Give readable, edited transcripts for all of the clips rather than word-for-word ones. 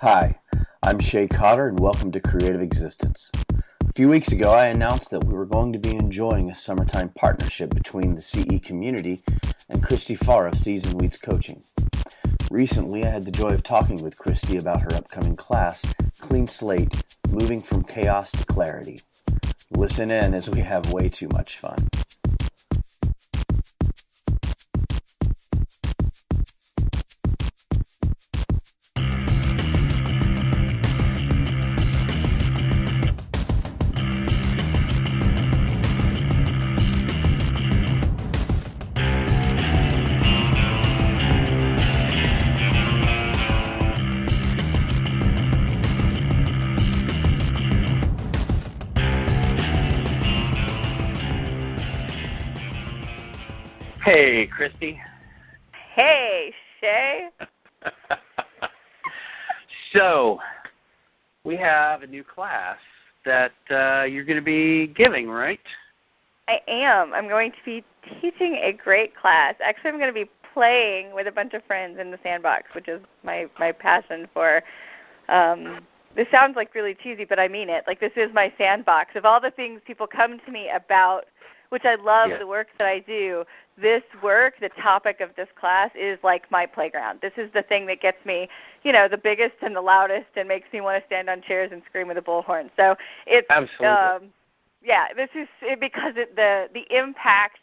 Hi, I'm Shae Cotter, and welcome to Creative Existence. A few weeks ago, I announced that we were going to be enjoying a summertime partnership between the CE community and Christy Farr of Season Weeds Coaching. Recently, I had the joy of talking with Christy about her upcoming class, Clean Slate, Moving from Chaos to Clarity. Listen in as we have way too much fun. Hey, Christy. Hey, Shae. So, we have a new class that you're going to be giving, right? I am. I'm going to be teaching a great class. Actually, I'm going to be playing with a bunch of friends in the sandbox, which is my passion for this sounds like really cheesy, but I mean it. Like, this is my sandbox. Of all the things people come to me about, which I love the work that I do, this work, the topic of this class, is like my playground. This is the thing that gets me, the biggest and the loudest and makes me want to stand on chairs and scream with a bullhorn. So it's, absolutely. This is because the impact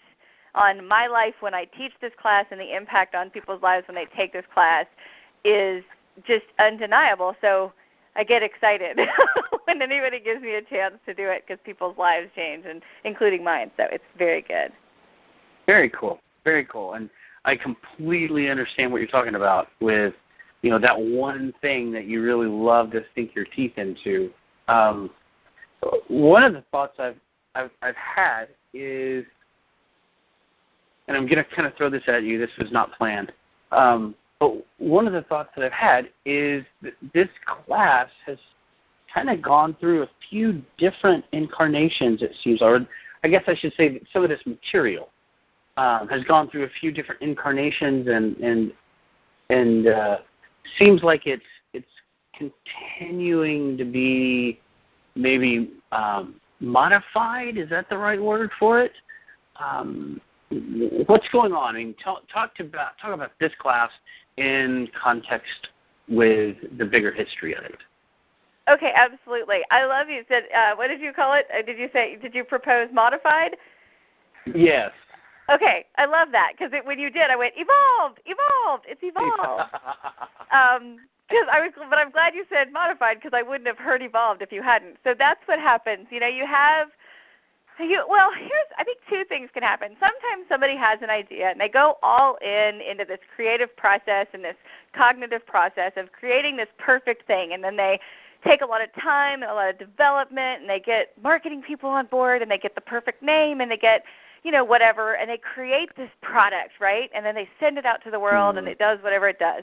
on my life when I teach this class and the impact on people's lives when they take this class is just undeniable. So I get excited when anybody gives me a chance to do it because people's lives change, and including mine. So it's very good. Very cool. Very cool. And I completely understand what you're talking about with, that one thing that you really love to sink your teeth into. One of the thoughts I've had is, and I'm going to kind of throw this at you. This was not planned. But one of the thoughts that I've had is that this class has kind of gone through a few different incarnations, it seems, or I guess I should say that some of this material has gone through a few different incarnations, and seems like it's continuing to be maybe modified. Is that the right word for it? What's going on? I mean, talk about this class in context with the bigger history of it. Okay, absolutely. I love you. Said, what did you call it? Did you propose modified? Yes. Okay, I love that because when you did, I went evolved. It's evolved. But I'm glad you said modified because I wouldn't have heard evolved if you hadn't. So that's what happens. I think two things can happen. Sometimes somebody has an idea and they go all into this creative process and this cognitive process of creating this perfect thing, and then they take a lot of time and a lot of development, and they get marketing people on board, and they get the perfect name, and they get, whatever, and they create this product, right? And then they send it out to the world, and it does whatever it does.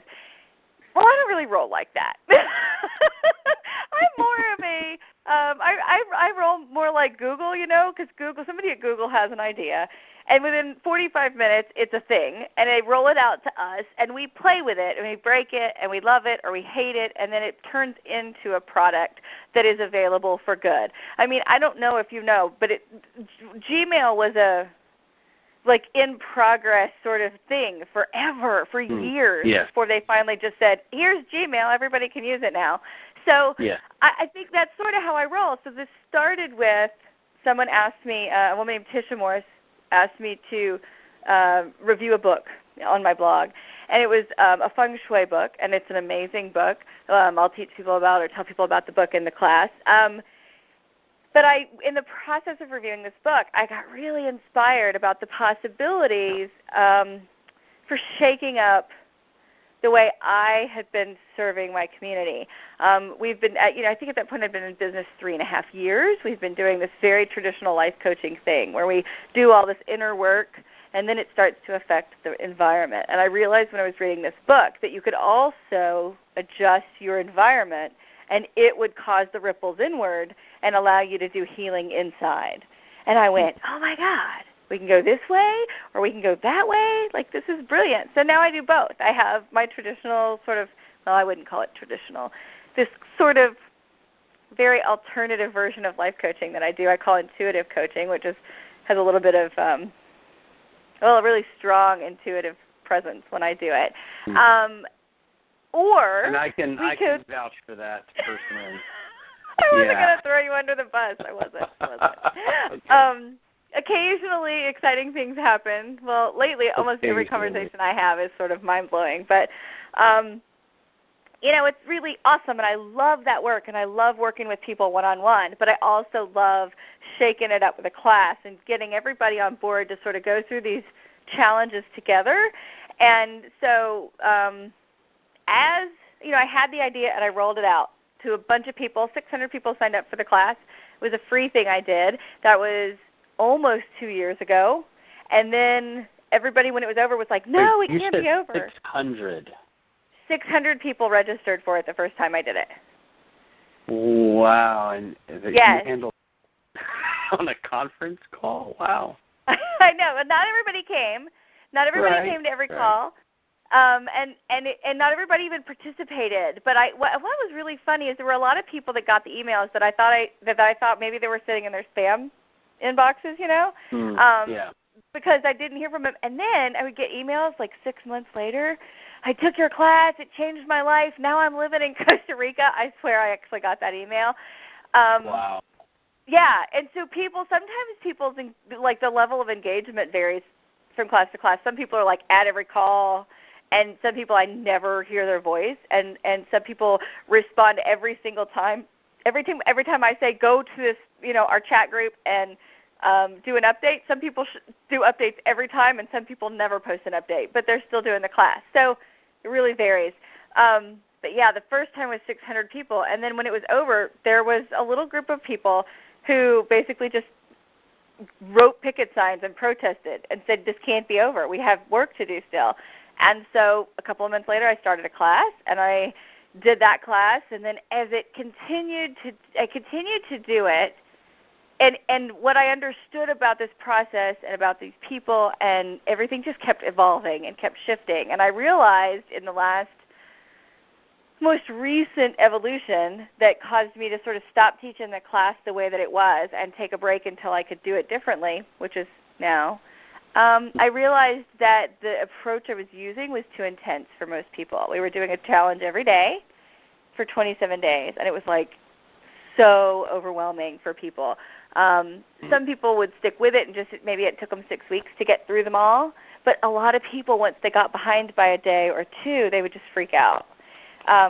Well, I don't really roll like that. I'm more of a, I roll more like Google, because somebody at Google has an idea, and within 45 minutes, it's a thing, and they roll it out to us, and we play with it, and we break it, and we love it, or we hate it, and then it turns into a product that is available for good. I mean, I don't know if you know, but Gmail was a in progress sort of thing forever, for years, before they finally just said, here's Gmail, everybody can use it now. So I think that's sort of how I roll. So this started with someone asked me, a woman named Tisha Morris asked me to review a book on my blog. And it was a feng shui book, and it's an amazing book. I'll teach people about or tell people about the book in the class. But in the process of reviewing this book, I got really inspired about the possibilities for shaking up the way I had been serving my community. We've been, I think at that point I'd been in business 3.5 years. We've been doing this very traditional life coaching thing where we do all this inner work, and then it starts to affect the environment. And I realized when I was reading this book that you could also adjust your environment, and it would cause the ripples inward and allow you to do healing inside. And I went, oh, my God, we can go this way or we can go that way. Like, this is brilliant. So now I do both. I have my traditional sort of, well, I wouldn't call it traditional, this sort of very alternative version of life coaching that I do. I call intuitive coaching, which has a little bit of a really strong intuitive presence when I do it. And I can vouch for that personally. I wasn't going to throw you under the bus. I wasn't. Okay. Occasionally exciting things happen. Well, lately almost every conversation I have is sort of mind-blowing. But, it's really awesome, and I love that work, and I love working with people one-on-one. But I also love shaking it up with a class and getting everybody on board to sort of go through these challenges together. And so I had the idea, and I rolled it out to a bunch of people. 600 people signed up for the class. It was a free thing I did. That was almost 2 years ago. And then everybody, when it was over, was like, no, it can't be over. 600. 600 people registered for it the first time I did it. Wow. And you handled on a conference call? Wow. I know. But not everybody came. Not everybody came to every call. And not everybody even participated. But what was really funny is there were a lot of people that got the emails that I thought maybe they were sitting in their spam inboxes, because I didn't hear from them. And then I would get emails like 6 months later. I took your class. It changed my life. Now I'm living in Costa Rica. I swear I actually got that email. Wow. Yeah, and so sometimes the level of engagement varies from class to class. Some people are like at every call, and some people I never hear their voice, and some people respond every single time. Every time I say go to this, our chat group and do an update, some people do updates every time, and some people never post an update, but they're still doing the class. So it really varies. But yeah, the first time was 600 people, and then when it was over, there was a little group of people who basically just wrote picket signs and protested and said, this can't be over. We have work to do still. And so a couple of months later, I started a class, and I did that class, and then as I continued to do it, and what I understood about this process and about these people and everything just kept evolving and kept shifting. And I realized in the most recent evolution that caused me to sort of stop teaching the class the way that it was and take a break until I could do it differently, which is now. I realized that the approach I was using was too intense for most people. We were doing a challenge every day for 27 days, and it was like so overwhelming for people. Some people would stick with it, and just maybe it took them 6 weeks to get through them all. But a lot of people, once they got behind by a day or two, they would just freak out,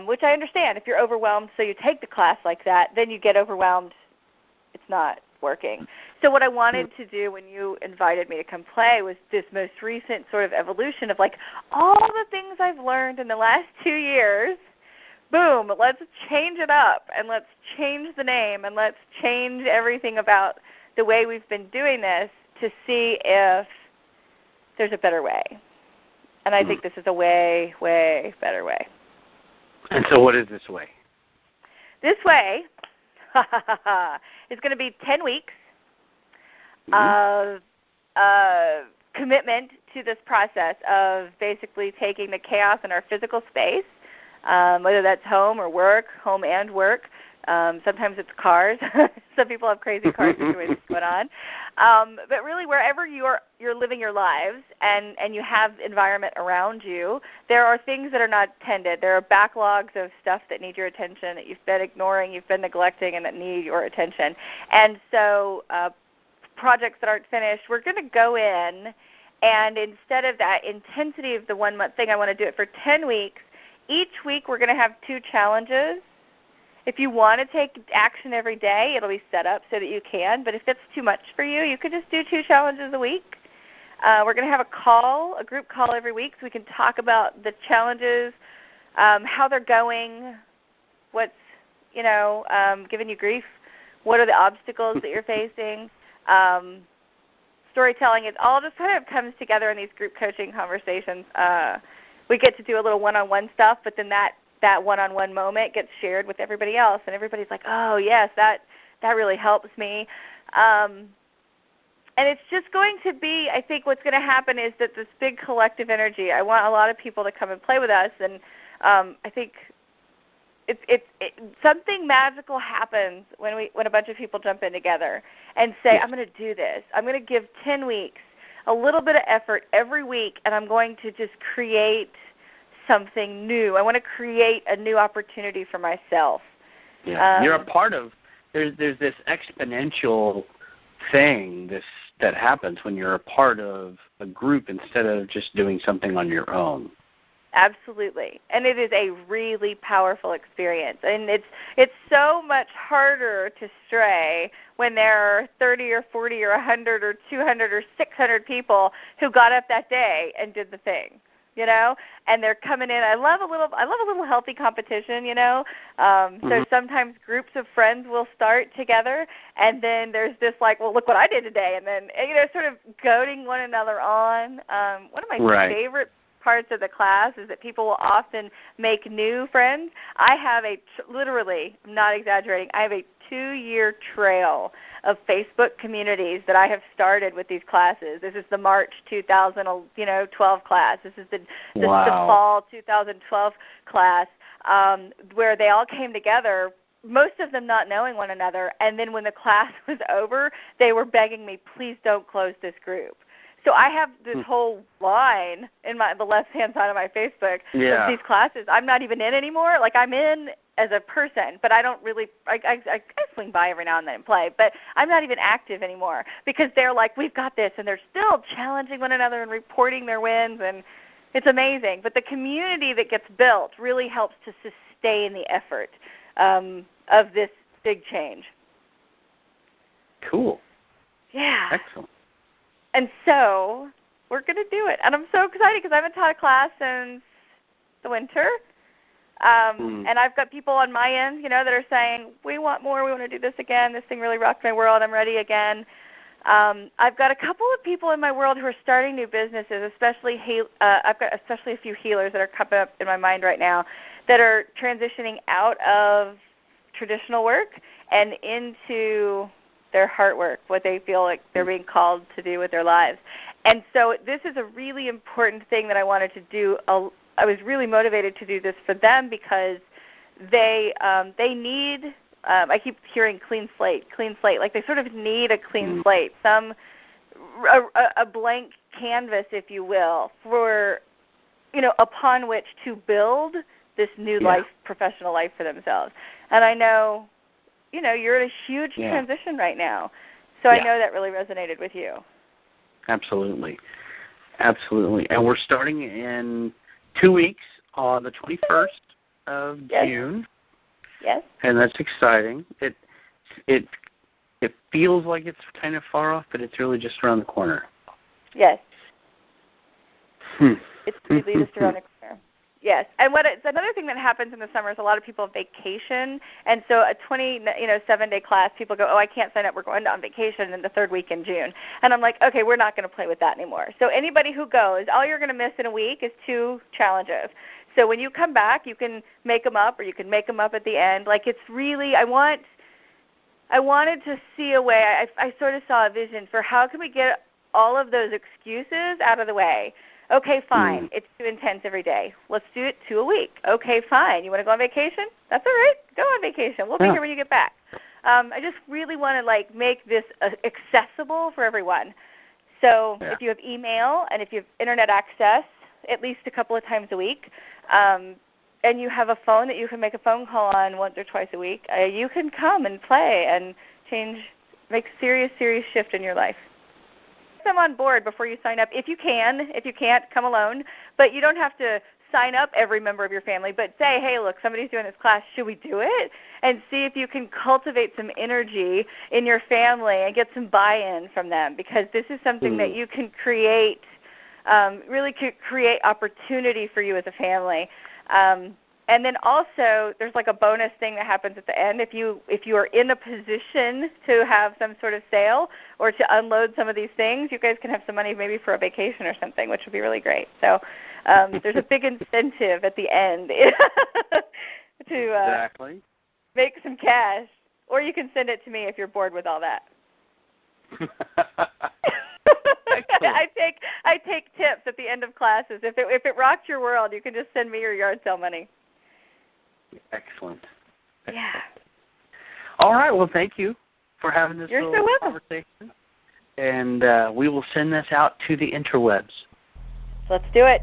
which I understand. If you're overwhelmed, so you take the class like that, then you get overwhelmed. It's not working. So what I wanted to do when you invited me to come play was this most recent sort of evolution of like all the things I've learned in the last 2 years. Boom, let's change it up, and let's change the name, and let's change everything about the way we've been doing this to see if there's a better way. And I think this is a way, way better way. And so what is this way? This way is going to be 10 weeks of commitment to this process of basically taking the chaos in our physical space, whether that's home or work, home and work. Sometimes it's cars. Some people have crazy car situations going on. But really, wherever you're living your lives and you have environment around you, there are things that are not tended. There are backlogs of stuff that need your attention, that you've been ignoring, you've been neglecting, and that need your attention. And so projects that aren't finished, we're going to go in, and instead of that intensity of the 1 month thing, I want to do it for 10 weeks. Each week we're going to have 2 challenges. If you want to take action every day, it'll be set up so that you can. But if it's too much for you, you could just do 2 challenges a week. We're going to have a group call every week, so we can talk about the challenges, how they're going, what's giving you grief, what are the obstacles that you're facing. Storytelling, it all just kind of comes together in these group coaching conversations. We get to do a little one-on-one stuff, but then that one-on-one moment gets shared with everybody else, and everybody's like, oh, yes, that really helps me. And it's just going to be, I think what's going to happen is that this big collective energy, I want a lot of people to come and play with us, and I think something magical happens when a bunch of people jump in together and say, yes. I'm going to do this. I'm going to give 10 weeks, a little bit of effort every week, and I'm going to just create something new. I want to create a new opportunity for myself. Yeah, you're a part of. There's this exponential thing that happens when you're a part of a group instead of just doing something on your own. Absolutely, and it is a really powerful experience, and it's so much harder to stray when there are 30 or 40 or 100 or 200 or 600 people who got up that day and did the thing, and they're coming in. I love a little healthy competition, So sometimes groups of friends will start together, and then there's this well, look what I did today, and then sort of goading one another on. One of my favorite parts of the class is that people will often make new friends. I have literally, I'm not exaggerating, I have a 2-year trail of Facebook communities that I have started with these classes. This is the March 2012 class. This is the fall 2012 class, where they all came together, most of them not knowing one another, and then when the class was over, they were begging me, please don't close this group. So I have this whole line in the left-hand side of my Facebook of these classes I'm not even in anymore. I'm in as a person, but I don't really I swing by every now and then and play, but I'm not even active anymore because they're like, we've got this, and they're still challenging one another and reporting their wins, and it's amazing. But the community that gets built really helps to sustain the effort of this big change. Cool. Yeah. Excellent. And so we're going to do it. And I'm so excited because I haven't taught a class since the winter. And I've got people on my end, that are saying, we want more, we want to do this again. This thing really rocked my world. I'm ready again. I've got a couple of people in my world who are starting new businesses, especially I've got especially a few healers that are coming up in my mind right now that are transitioning out of traditional work and into their heart work, what they feel like they're being called to do with their lives. And so this is a really important thing that I wanted to do. I was really motivated to do this for them because they need, I keep hearing clean slate. Like they sort of need a clean slate, a blank canvas, if you will, for, upon which to build this new life, professional life for themselves. And I know, you're in a huge transition right now. So I know that really resonated with you. Absolutely. Absolutely. And we're starting in 2 weeks on the 21st of June. Yes. And that's exciting. It feels like it's kind of far off, but it's really just around the corner. Yes. It's really just around the corner. Yes, and it's another thing that happens in the summer is a lot of people vacation, and so a 7-day class, people go, I can't sign up, we're going on vacation in the third week in June. And I'm like, okay, we're not going to play with that anymore. So anybody who goes, all you're going to miss in a week is 2 challenges. So when you come back, you can make them up, or you can make them up at the end. It's really, I wanted to see a way, I sort of saw a vision for how can we get all of those excuses out of the way. Okay, fine. It's too intense every day. Let's do it 2 a week. Okay, fine. You want to go on vacation? That's all right. Go on vacation. We'll be here when you get back. I just really want to make this accessible for everyone. So if you have email and if you have internet access, at least a couple of times a week, and you have a phone that you can make a phone call on once or twice a week, you can come and play and make serious shift in your life. Them on board before you sign up if you can. If you can't, come alone. But you don't have to sign up every member of your family, but say, hey, look, somebody's doing this class. Should we do it? And see if you can cultivate some energy in your family and get some buy-in from them, because this is something that you can create, really create opportunity for you as a family. And then also, there's a bonus thing that happens at the end. If you are in a position to have some sort of sale or to unload some of these things, you guys can have some money maybe for a vacation or something, which would be really great. So there's a big incentive at the end to make some cash. Or you can send it to me if you're bored with all that. I take tips at the end of classes. If it rocked your world, you can just send me your yard sale money. Excellent. Yeah. All right. Well, thank you for having this You're little so welcome. conversation. And we will send this out to the interwebs. Let's do it.